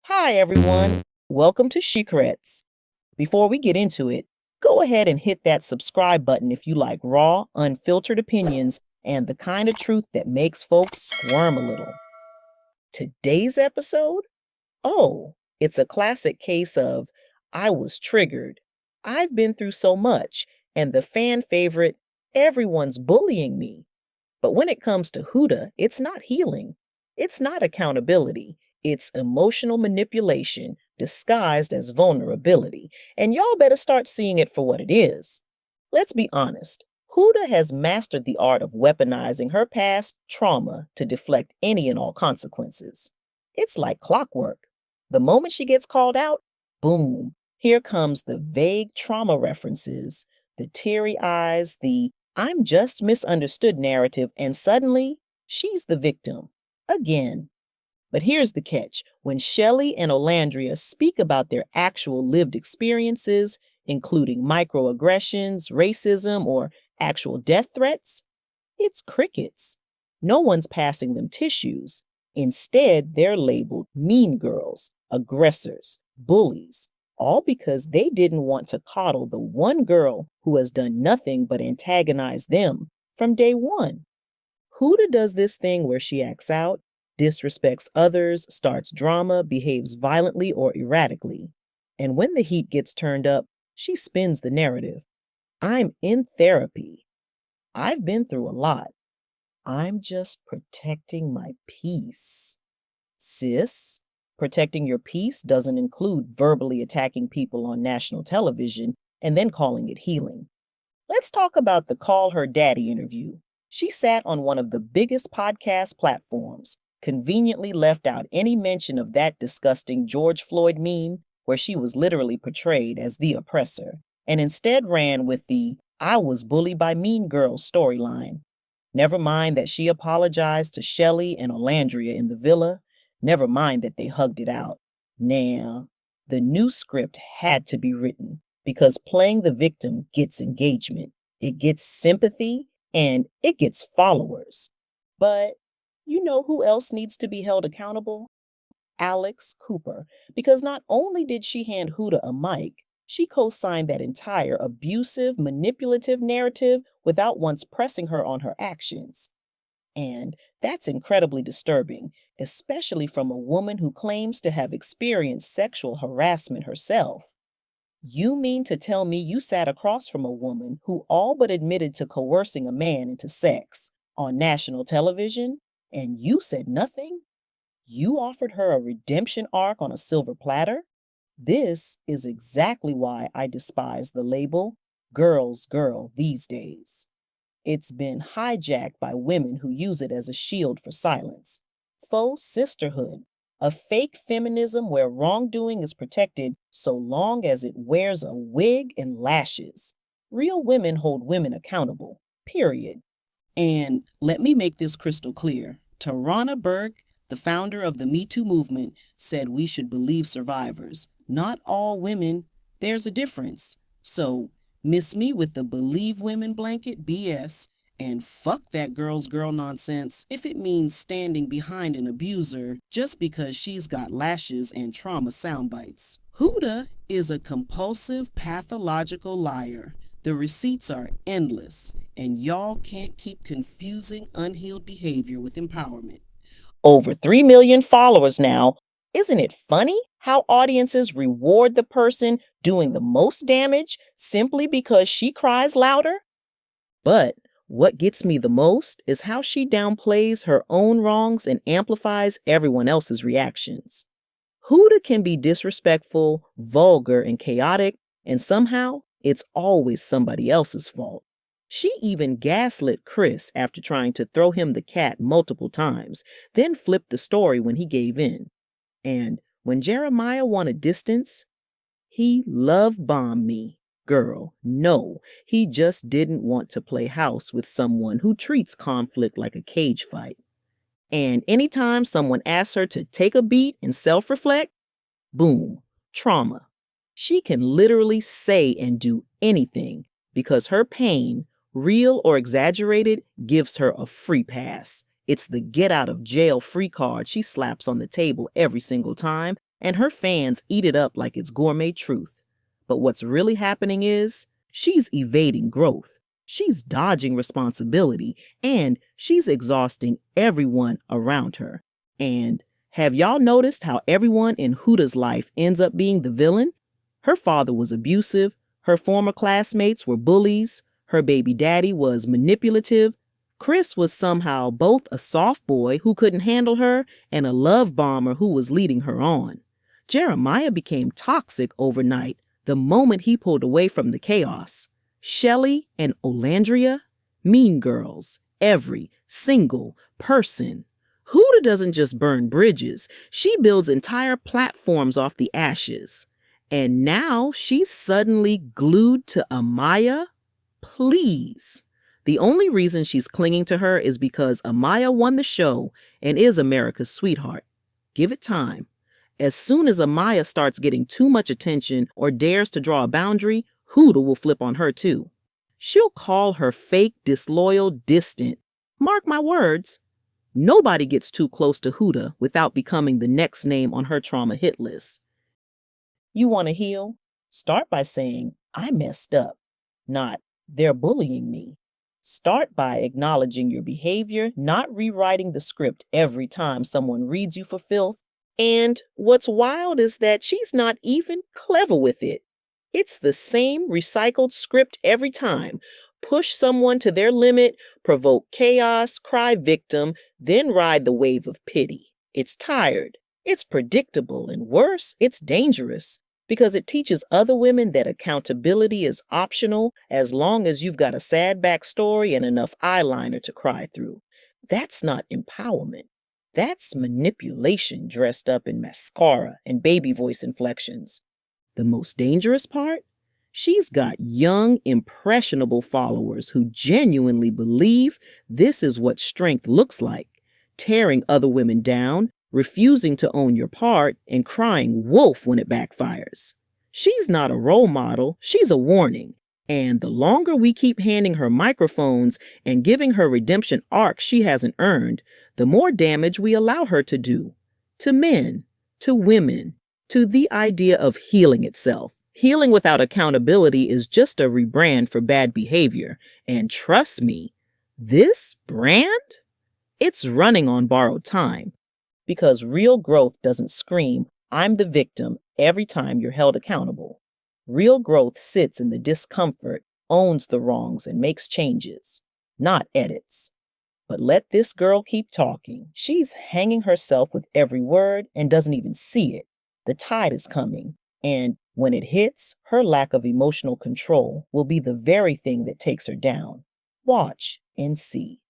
Hi, everyone. Welcome to Shhhcrets. Before we get into it, go ahead and hit that subscribe button if you like raw, unfiltered opinions and the kind of truth that makes folks squirm a little. Today's episode? Oh, it's a classic case of I was triggered. I've been through so much, and the fan favorite, everyone's bullying me. But when it comes to Huda, it's not healing. It's not accountability. It's emotional manipulation disguised as vulnerability. And y'all better start seeing it for what it is. Let's be honest. Huda has mastered the art of weaponizing her past trauma to deflect any and all consequences. It's like clockwork. The moment she gets called out, boom, here comes the vague trauma references, the teary eyes, the I'm just misunderstood narrative, and suddenly, she's the victim. Again. But here's the catch. When Chelley and Olandria speak about their actual lived experiences, including microaggressions, racism, or actual death threats, it's crickets. No one's passing them tissues. Instead, they're labeled mean girls, aggressors, bullies, all because they didn't want to coddle the one girl who has done nothing but antagonize them from day one. Huda does this thing where she acts out, disrespects others, starts drama, behaves violently or erratically. And when the heat gets turned up, she spins the narrative. I'm in therapy. I've been through a lot. I'm just protecting my peace. Sis, protecting your peace doesn't include verbally attacking people on national television and then calling it healing. Let's talk about the Call Her Daddy interview. She sat on one of the biggest podcast platforms, conveniently left out any mention of that disgusting George Floyd meme where she was literally portrayed as the oppressor, and instead ran with the I was bullied by mean girls storyline. Never mind that she apologized to Chelley and Olandria in the villa. Never mind that they hugged it out. Nah, the new script had to be written because playing the victim gets engagement, it gets sympathy, and it gets followers. But you know who else needs to be held accountable? Alex Cooper, because not only did she hand Huda a mic, she co-signed that entire abusive, manipulative narrative without once pressing her on her actions. And that's incredibly disturbing, especially from a woman who claims to have experienced sexual harassment herself. You mean to tell me you sat across from a woman who all but admitted to coercing a man into sex on national television, and you said nothing? You offered her a redemption arc on a silver platter? This is exactly why I despise the label girl's girl these days. It's been hijacked by women who use it as a shield for silence. Faux sisterhood, a fake feminism where wrongdoing is protected so long as it wears a wig and lashes. Real women hold women accountable, period. And let me make this crystal clear. Tarana Burke, the founder of the Me Too movement, said we should believe survivors. Not all women. There's a difference. So, miss me with the believe women blanket BS and fuck that girl's girl nonsense if it means standing behind an abuser just because she's got lashes and trauma sound bites. Huda is a compulsive, pathological liar. The receipts are endless, and y'all can't keep confusing unhealed behavior with empowerment. Over 3 million followers now. Isn't it funny how audiences reward the person doing the most damage simply because she cries louder? But what gets me the most is how she downplays her own wrongs and amplifies everyone else's reactions. Huda can be disrespectful, vulgar, and chaotic, and somehow it's always somebody else's fault. She even gaslit Chris after trying to throw him the cat multiple times, then flipped the story when he gave in. And when Jeremiah wanted distance, he love-bombed me. Girl, no, he just didn't want to play house with someone who treats conflict like a cage fight. And anytime someone asks her to take a beat and self-reflect, boom, trauma. She can literally say and do anything because her pain, real or exaggerated, gives her a free pass. It's the get out of jail free card she slaps on the table every single time and her fans eat it up like it's gourmet truth. But what's really happening is she's evading growth. She's dodging responsibility, and she's exhausting everyone around her. And have y'all noticed how everyone in Huda's life ends up being the villain? Her father was abusive, her former classmates were bullies, her baby daddy was manipulative, Chris was somehow both a soft boy who couldn't handle her and a love bomber who was leading her on. Jeremiah became toxic overnight the moment he pulled away from the chaos. Chelley and Olandria, mean girls, every single person. Huda doesn't just burn bridges, she builds entire platforms off the ashes. And now she's suddenly glued to Amaya? Please. The only reason she's clinging to her is because Amaya won the show and is America's sweetheart. Give it time. As soon as Amaya starts getting too much attention or dares to draw a boundary, Huda will flip on her too. She'll call her fake, disloyal, distant. Mark my words. Nobody gets too close to Huda without becoming the next name on her trauma hit list. You want to heal? Start by saying, I messed up, not they're bullying me. Start by acknowledging your behavior, not rewriting the script every time someone reads you for filth. And what's wild is that she's not even clever with it. It's the same recycled script every time. Push someone to their limit, provoke chaos, cry victim, then ride the wave of pity. It's tired, it's predictable, and worse, it's dangerous because it teaches other women that accountability is optional as long as you've got a sad backstory and enough eyeliner to cry through. That's not empowerment. That's manipulation dressed up in mascara and baby voice inflections. The most dangerous part? She's got young, impressionable followers who genuinely believe this is what strength looks like, tearing other women down, refusing to own your part, and crying wolf when it backfires. She's not a role model, she's a warning. And the longer we keep handing her microphones and giving her redemption arcs she hasn't earned, the more damage we allow her to do. To men, to women, to the idea of healing itself. Healing without accountability is just a rebrand for bad behavior. And trust me, this brand? It's running on borrowed time. Because real growth doesn't scream, I'm the victim, every time you're held accountable. Real growth sits in the discomfort, owns the wrongs, and makes changes, not edits. But let this girl keep talking. She's hanging herself with every word and doesn't even see it. The tide is coming, and when it hits, her lack of emotional control will be the very thing that takes her down. Watch and see.